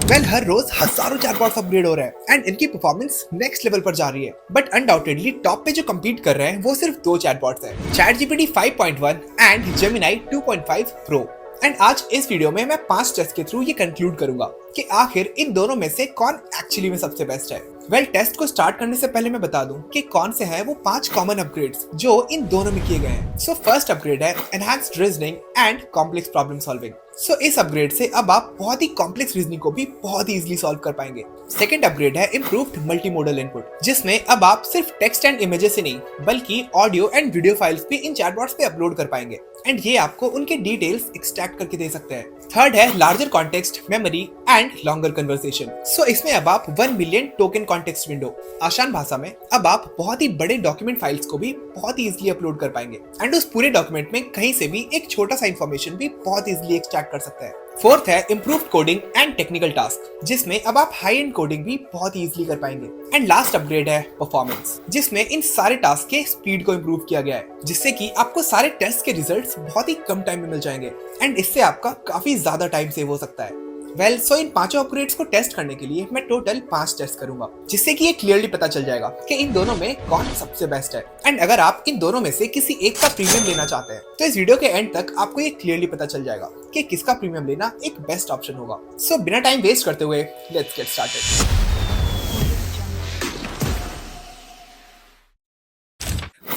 Well हर रोज हजारों chatbots upgrade हो रहे हैं एंड इनकी परफॉर्मेंस नेक्स्ट लेवल पर जा रही है। बट अनडाउटेडली टॉप पे जो कम्पीट कर रहे हैं वो सिर्फ दो चैटबॉट्स हैं, ChatGPT 5.1 and Gemini 2.5 Pro। And आज इस वीडियो में मैं 5 टेस्ट के थ्रू ये कंक्लूड करूंगा कि आखिर इन दोनों में से कौन एक्चुअली में सबसे बेस्ट है। वेल टेस्ट को स्टार्ट करने से पहले मैं बता दूं कि कौन से हैं वो 5 कॉमन अपग्रेड्स जो इन दोनों में किए गए हैं। सो फर्स्ट अपग्रेड है enhanced reasoning and complex problem solving. So इस अपग्रेड से अब आप बहुत ही कॉम्प्लेक्स रीजनिंग को भी बहुत ही इजीली सॉल्व कर पाएंगे। सेकंड अपग्रेड है इम्प्रूव्ड मल्टीमोडल इनपुट, जिसमें अब आप सिर्फ टेक्स्ट एंड इमेजेस ही नहीं बल्कि ऑडियो एंड वीडियो फाइल्स भी इन चैटबॉट्स पे अपलोड कर पाएंगे एंड ये आपको उनके डिटेल्स एक्सट्रैक्ट करके दे सकते हैं। थर्ड है larger context memory and longer conversation. So इसमें अब आप 1 मिलियन टोकन कॉन्टेक्स्ट विंडो, आसान भाषा में अब आप बहुत ही बड़े डॉक्यूमेंट फाइल्स को भी बहुत ही इजीली अपलोड कर पाएंगे एंड उस पूरे डॉक्यूमेंट में कहीं से भी एक छोटा सा इंफॉर्मेशन भी बहुत इजीली एक्सट्रैक्ट कर सकते हैं। फोर्थ है improved coding and technical task, जिसमें अब आप हाई एंड कोडिंग भी बहुत ही इजीली कर पाएंगे। एंड लास्ट अपग्रेड है परफॉर्मेंस, जिसमें इन सारे टास्क के स्पीड को इम्प्रूव किया गया है, जिससे कि आपको सारे टेस्ट के रिजल्ट्स बहुत ही कम टाइम में मिल जाएंगे एंड इससे आपका काफी ज्यादा टाइम सेव हो सकता है। वेल सो इन पांचों अपग्रेड्स को टेस्ट करने के लिए मैं टोटल 5 टेस्ट करूंगा, जिससे कि ये क्लियरली पता चल जाएगा कि इन दोनों में कौन सबसे बेस्ट है। एंड अगर आप इन दोनों में से किसी एक का प्रीमियम लेना चाहते हैं तो इस वीडियो के एंड तक आपको ये क्लियरली पता चल जाएगा कि किसका प्रीमियम लेना एक बेस्ट ऑप्शन होगा। सो बिना टाइम वेस्ट करते हुए लेट्स गेट स्टार्टेड।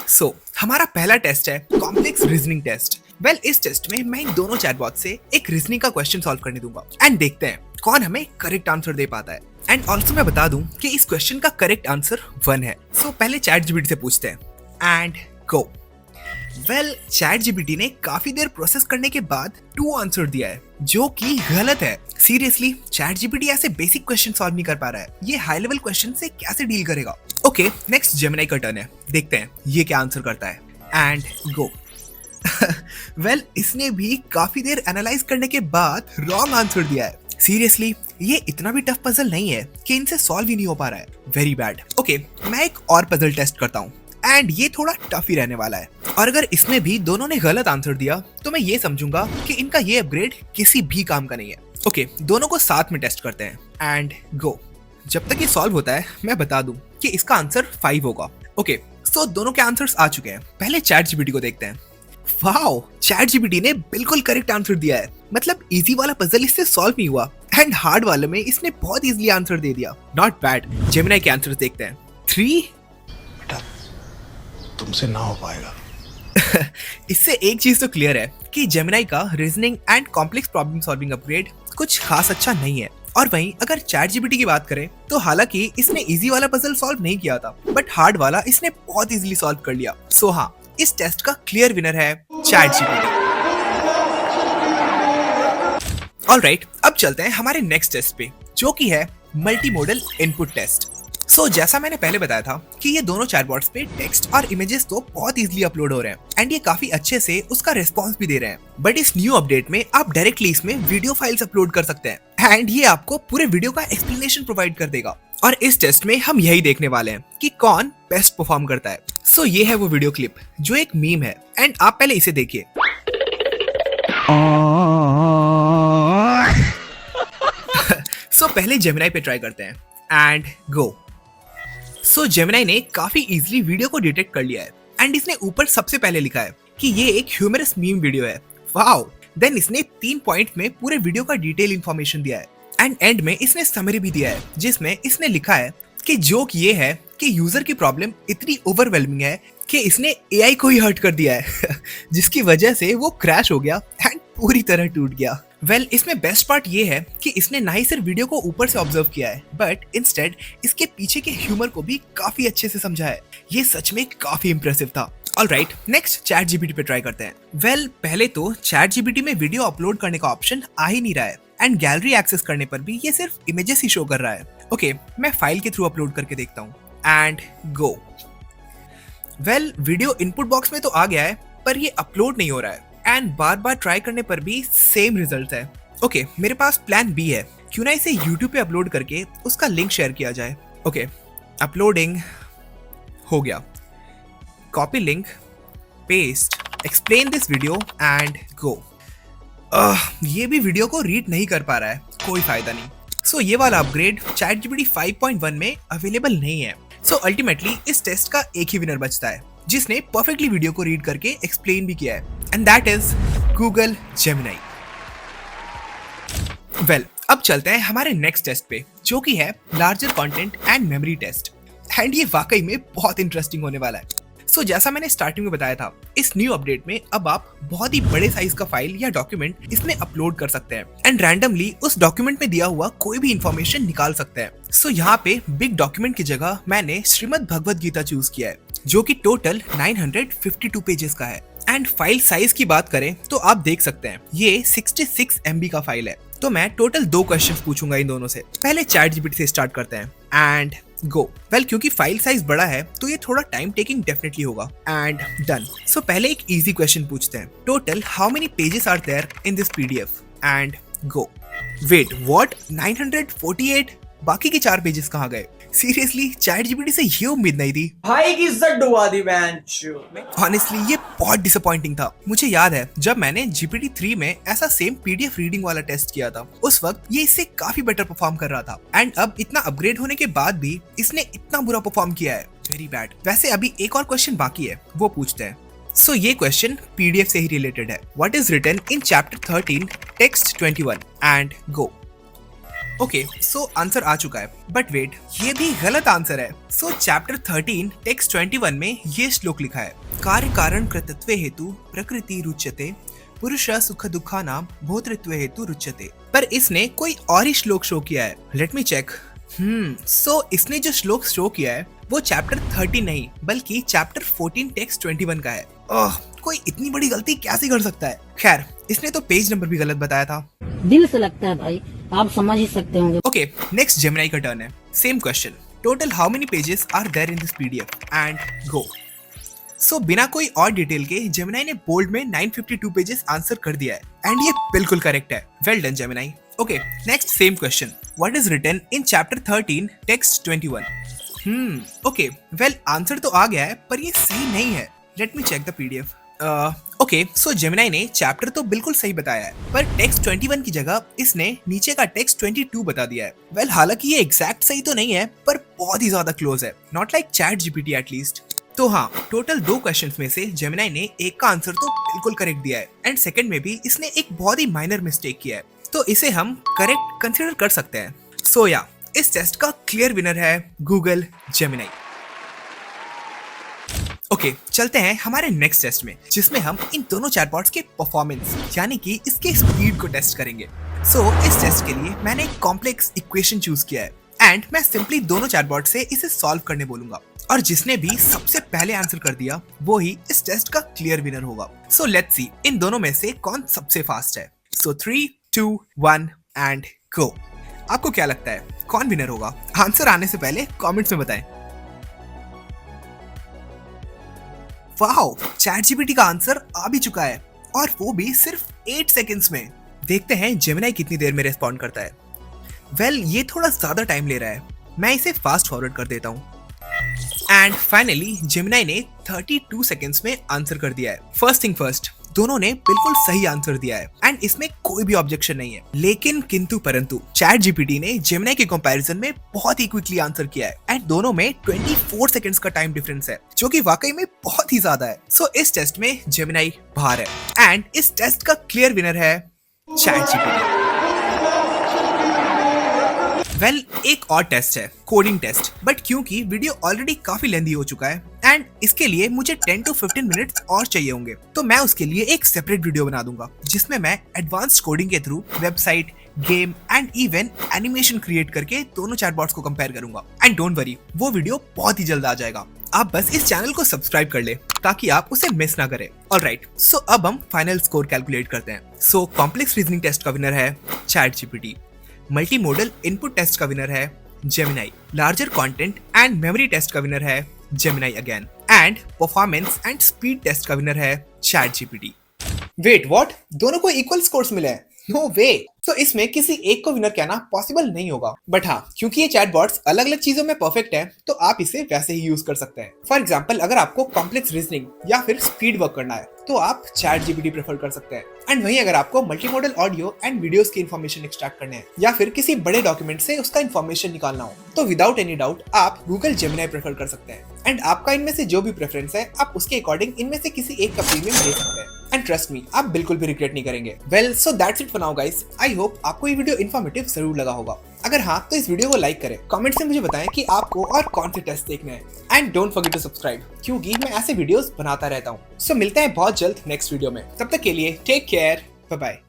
सो हमारा पहला टेस्ट है कॉम्प्लेक्स रीजनिंग टेस्ट। वेल इस टेस्ट में मैं इन दोनों चैटबॉट से एक रीजनिंग का क्वेश्चन सॉल्व करने दूंगा एंड देखते हैं कौन हमें करेक्ट आंसर दे पाता है। एंड ऑल्सो मैं बता दूं कि इस क्वेश्चन का करेक्ट आंसर 1 है। सो पहले ChatGPT से पूछते हैं एंड गो। वेल ChatGPT ने काफी देर प्रोसेस करने के बाद 2 आंसर दिया है, जो कि गलत है। सीरियसली ChatGPT ऐसे बेसिक क्वेश्चन सॉल्व नहीं कर पा रहा है, ये हाई लेवल क्वेश्चन से कैसे डील करेगा। ओके नेक्स्ट Gemini का टर्न है, देखते हैं ये क्या आंसर करता है एंड गो। वेल इसने भी काफी देर एनालाइज करने के बाद रॉन्ग आंसर दिया है। सीरियसली ये इतना भी टफ पजल नहीं है कि इनसे सॉल्व ही नहीं हो पा रहा है। Very bad. ओके मैं एक और पजल टेस्ट करता हूँ एंड ये थोड़ा टफ ही रहने वाला है, और अगर इसमें भी दोनों ने गलत आंसर दिया तो मैं ये समझूंगा कि इनका ये अपग्रेड किसी भी काम का नहीं है। ओके दोनों को साथ में टेस्ट करते हैं एंड गो। जब तक ये सॉल्व होता है मैं बता दूं कि इसका आंसर 5 होगा। ओके सो दोनों के आंसर्स आ चुके हैं, पहले ChatGPT को देखते हैं। वाओ ChatGPT ने बिल्कुल करेक्ट आंसर दिया है, मतलब इजी वाला पजल इससे सॉल्व नहीं हुआ एंड हार्ड वाले में इसने बहुत इजीली आंसर दे दिया। Not bad. Gemini के आंसर्स देखते हैं। 3 बेटा तुमसे ना हो पाएगा। इससे एक चीज तो क्लियर है कि Gemini का reasoning and complex problem solving upgrade कुछ खास अच्छा नहीं है। और वहीं अगर ChatGPT की बात करें तो हालांकि इसने इजी वाला पजल सॉल्व नहीं किया था, बट हार्ड वाला इसने बहुत इजीली सॉल्व कर लिया। सो हाँ इस टेस्ट का क्लियर विनर है ChatGPT। ऑलराइट अब चलते हैं हमारे नेक्स्ट टेस्ट पे, जो कि है मल्टीमोडल इनपुट टेस्ट। सो जैसा मैंने पहले बताया था कि ये दोनों चैटबॉट्स पे टेक्स्ट और इमेजेस तो बहुत इजीली अपलोड हो रहे हैं एंड ये काफी अच्छे से उसका रिस्पॉन्स भी दे रहे हैं। बट इस न्यू अपडेट में आप डायरेक्टली इसमें वीडियो फाइल्स अपलोड कर सकते हैं एंड ये आपको पूरे वीडियो का एक्सप्लेनेशन प्रोवाइड कर देगा। और इस टेस्ट में हम यही देखने वाले हैं कि कौन बेस्ट परफॉर्म करता है। सो ये है वो वीडियो क्लिप जो एक मीम है एंड आप पहले इसे देखिए। सो पहले Gemini पे ट्राई करते हैं एंड गो। सो Gemini ने काफी इजीली वीडियो को डिटेक्ट कर लिया है एंड इसने ऊपर सबसे पहले लिखा है कि ये एक ह्यूमरस मीम वीडियो है। वाओ। देन इसने 3 पॉइंट में पूरे वीडियो का डिटेल इंफॉर्मेशन दिया है एंड एंड में इसने समरी भी दिया है, जिसमें इसने लिखा है कि जोक ये है कि यूजर की प्रॉब्लम इतनी ओवरवेलमिंग है कि इसने AI को ही हर्ट कर दिया है जिसकी वजह से वो क्रैश हो गया एंड पूरी तरह टूट गया। वेल इसमें बेस्ट पार्ट ये है कि इसने ना ही सिर्फ वीडियो को ऊपर से ऑब्जर्व किया है, बट इंस्टेड इसके पीछे के ह्यूमर को भी काफी अच्छे से समझा है। ये सच में काफी इंप्रेसिव था। ऑलराइट नेक्स्ट ChatGPT पे ट्राई करते हैं। वेल पहले तो ChatGPT में वीडियो अपलोड करने का ऑप्शन आ ही नहीं रहा है एंड गैलरी एक्सेस करने पर भी ये सिर्फ इमेजेस ही शो कर रहा है। ओके मैं फाइल के थ्रू अपलोड करके देखता हूँ and go. Well video input box में तो आ गया है, पर ये अपलोड नहीं हो रहा है एंड बार बार ट्राई करने पर भी सेम रिजल्ट है। ओके मेरे पास प्लान बी है, क्यों ना इसे YouTube पे अपलोड करके उसका लिंक शेयर किया जाए। ओके अपलोडिंग हो गया। Copy link, paste, explain this video and go. ये भी वीडियो को रीड नहीं कर पा रहा है, कोई फायदा नहीं। सो ये वाला अपग्रेड ChatGPT 5.1 में अवेलेबल नहीं है। सो अल्टीमेटली इस टेस्ट का एक ही विनर बचता है जिसने परफेक्टली वीडियो को रीड करके एक्सप्लेन भी किया है, and that is Google Gemini. Well, अब चलते हैं हमारे नेक्स्ट टेस्ट पे, जो कि है larger content and memory test. And ये वाकई में बहुत इंटरेस्टिंग होने वाला है। सो जैसा मैंने स्टार्टिंग में बताया था, इस न्यू अपडेट में अब आप बहुत ही बड़े साइज का फाइल या डॉक्यूमेंट इसमें अपलोड कर सकते हैं एंड रैंडमली उस डॉक्यूमेंट में दिया हुआ कोई भी इंफॉर्मेशन निकाल सकते हैं। सो यहाँ पे बिग डॉक्यूमेंट की जगह मैंने श्रीमद् भगवद गीता चूज किया है, जो कि टोटल 952 पेजेस का है। एंड फाइल साइज की बात करें तो आप देख सकते हैं ये 66 MB का फाइल है। तो मैं टोटल 2 क्वेश्चंस पूछूंगा इन दोनों से। पहले ChatGPT से स्टार्ट करते हैं एंड गो। वेल, क्योंकि फाइल साइज बड़ा है तो ये थोड़ा टाइम टेकिंग डेफिनेटली होगा। And done. सो पहले एक इजी क्वेश्चन पूछते हैं, total how many pages are there in this PDF and go. Wait, what? 948? बाकी के 4 पेजेस कहाँ गए? सीरियसली ChatGPT से ये उम्मीद नहीं थी। भाई की इज्जत डुबा दी बेंच। ऑनेस्टली ये बहुत डिसअपॉइंटिंग था। मुझे याद है जब मैंने GPT-3 में ऐसा सेम PDF रीडिंग वाला टेस्ट किया था, उस वक्त ये इससे काफी बेटर परफॉर्म कर रहा था। एंड अब इतना अपग्रेड होने के बाद भी इसने इतना बुरा परफॉर्म किया है, वेरी बैड। वैसे अभी एक और क्वेश्चन बाकी है, वो पूछते हैं। सो ये क्वेश्चन PDF से ही रिलेटेड है। What is written in chapter 13 text 21 and go. Okay, so answer आ चुका है, बट वेट, ये भी गलत आंसर है। सो चैप्टर 13 टेक्स्ट 21 में ये श्लोक लिखा है, कार्य कारण कृतत्व हेतु प्रकृति रुच्यते पुरुष सुख दुखा नाम भोतृत्व हेतु रुच्यते। पर इसने कोई और ही श्लोक शो किया है। Let me check. सो इसने जो श्लोक शो किया है वो चैप्टर 13 नहीं बल्कि चैप्टर 14 टेक्स्ट 21 का है। कोई इतनी बड़ी गलती कैसे कर सकता है? खैर, इसने तो पेज नंबर भी गलत बताया था। दिल से लगता है भाई, आप समझ ही सकते होंगे। ओके, नेक्स्ट जेमिनी का टर्न है। Same question, total how many pages are there in this PDF and go. So बिना कोई और डिटेल के जेमिनी ने बोल्ड में 952 पेजेस आंसर कर दिया है एंड ये बिल्कुल करेक्ट है। Well done Gemini. Okay, next same question, what is written in chapter 13 text 21। Okay, well answer तो आ गया है पर ये सही नहीं है। Let me check the PDF। Okay, so Gemini ने चैप्टर तो बिल्कुल सही बताया है, पर टेक्स्ट 21 की जगह इसने नीचे का टेक्स्ट 22 बता दिया है। वेल, हालांकि ये एग्जैक्ट सही तो नहीं है पर बहुत ही ज्यादा क्लोज है, नॉट लाइक ChatGPT एटलीस्ट। तो हाँ, टोटल 2 क्वेश्चंस में से जेमिनी ने एक का आंसर तो बिल्कुल करेक्ट दिया है एंड सेकंड में भी इसने एक बहुत ही माइनर मिस्टेक किया है, तो इसे हम करेक्ट कंसिडर कर सकते हैं। सो या, इस टेस्ट का क्लियर विनर है गूगल जेमिनी। ओके, चलते हैं हमारे नेक्स्ट टेस्ट में, जिसमें हम इन दोनों चैटबॉट्स के परफॉर्मेंस यानी कि इसके स्पीड को टेस्ट करेंगे। सो इस टेस्ट के लिए मैंने एक कॉम्प्लेक्स इक्वेशन चूज किया है एंड मैं सिंपली दोनों चैटबॉट से इसे सॉल्व करने बोलूंगा, और जिसने भी सबसे पहले आंसर कर दिया वो ही इस टेस्ट का क्लियर विनर होगा। सो लेट्स सी इन दोनों में से कौन सबसे फास्ट है। सो 3, 2, 1 एंड गो। आपको क्या लगता है कौन विनर होगा? आंसर आने से पहले कमेंट्स में बताएं। वाओ, ChatGPT का आंसर आ भी चुका है और वो भी सिर्फ 8 सेकंड्स में। देखते हैं जेमिनी कितनी देर में रिस्पॉन्ड करता है। वेल, ये थोड़ा ज्यादा टाइम ले रहा है, मैं इसे फास्ट फॉरवर्ड कर देता हूँ। एंड फाइनली जेमिनी ने 32 सेकंड्स में आंसर कर दिया है। फर्स्ट थिंग फर्स्ट, दोनों ने बिल्कुल सही आंसर दिया है एंड इसमें कोई भी ऑब्जेक्शन नहीं है। लेकिन किंतु परंतु ChatGPT ने जेमिनी के कंपैरिजन में बहुत ही क्विकली आंसर किया है एंड दोनों में 24 सेकंड्स का टाइम डिफरेंस है, जो कि वाकई में बहुत ही ज्यादा है। सो इस टेस्ट में जेमिनी बाहर है एंड इस टेस्ट का क्लियर विनर है ChatGPT। वेल, एक और टेस्ट है, कोडिंग टेस्ट, बट क्योंकि वीडियो ऑलरेडी काफी लेंथी हो चुका है एंड इसके लिए मुझे 10 to 15 मिनट्स और चाहिए होंगे, तो मैं उसके लिए एक सेपरेट वीडियो बना दूंगा जिसमें मैं एडवांस्ड कोडिंग के through website, game and even animation create करके दोनों चैटबॉट्स को कंपेयर करूंगा। एंड डोंट वरी, वो वीडियो बहुत ही जल्द आ जाएगा। आप बस इस चैनल को सब्सक्राइब कर ले ताकि आप उसे मिस ना करें। ऑलराइट, सो अब हम फाइनल स्कोर कैलकुलेट करते हैं। सो कॉम्प्लेक्स रीजनिंग टेस्ट का विनर है ChatGPT, multi modal input test का विनर है Gemini, larger content and memory test का विनर है Gemini again, and performance and speed test का विनर है ChatGPT। Wait what? दोनों को इक्वल स्कोर्स मिले हैं? No way. तो इसमें किसी एक को विनर कहना पॉसिबल नहीं होगा, बट हाँ, क्योंकि ये चैटबॉट्स अलग अलग चीजों में परफेक्ट है तो आप इसे वैसे ही यूज कर सकते हैं। फॉर एग्जाम्पल, अगर आपको कॉम्प्लेक्स रीजनिंग या फिर स्पीड वर्क करना है तो आप चैट जीपीटी प्रेफर कर सकते हैं। एंड वहीं अगर आपको multi modal audio and videos की इन्फॉर्मेशन एक्सट्रैक्ट करने हैं या फिर किसी बड़े डॉक्यूमेंट से उसका इन्फॉर्मेशन निकालना हो तो विदाउट एनी डाउट आप गूगल जेमिनी प्रेफर कर सकते हैं। एंड आपका इनमें से जो भी प्रेफरेंस है आप उसके अकॉर्डिंग इनमें से किसी एक का प्रीमियम ले सकते हैं। एंड ट्रस्ट मी, आप बिल्कुल भी रिग्रेट नहीं करेंगे। Well, so that's it for now guys. I hope आपको ये वीडियो इन्फॉर्मेटिव जरूर लगा होगा। अगर हाँ तो इस वीडियो को लाइक करें, कमेंट से मुझे बताएं कि आपको और कौन से टेस्ट देखने हैं। And don't forget to subscribe, क्योंकि मैं ऐसे वीडियोस बनाता रहता हूँ। सो मिलते हैं बहुत जल्द नेक्स्ट वीडियो में। तब तक के लिए टेक केयर, बाय बाय।